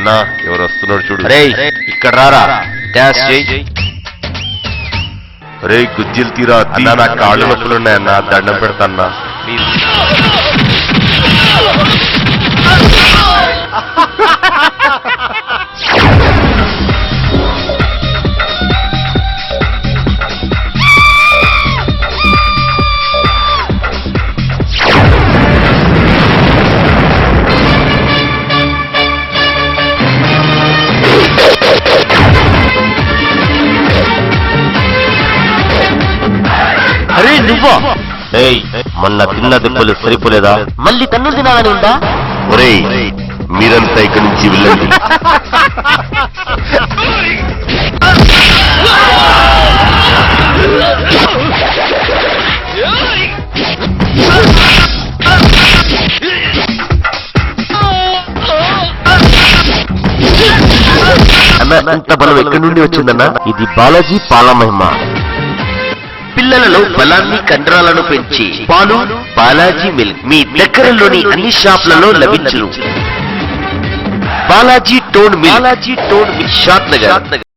అన్నా ఎవరు వస్తున్నాడు చూడు. రేయ్ ఇక్కడ రారా, డాష్ చేయి. రే గుజ్జిలు తీరా అన్నా, నా కాళ్ళు నొప్పులున్నాయన్నా, దండం పెడతాన్నా ప్లీజ్. అరే నువ్వా? ఏయ్ మొన్న తిన్న దెబ్బలు సరిపోలేదా? మళ్ళీ తన్నులు తినాలని ఉందా? ఒరేయ్ మీరంతా ఇక్కడి నుంచి వెళ్ళండి. అన్న ఇంత బలం ఎక్కడి నుండి వచ్చిందన్నా? ఇది బాలాజీ పాలమహిమ. పిల్లలలో బలాన్ని కండరాలను పెంచి పాలు బాలాజీ మిల్క్ మీ దగ్గరలోని అన్ని షాపులలో లభించును. బాలాజీ టోన్ మిల్క్, షాద్ నగర్.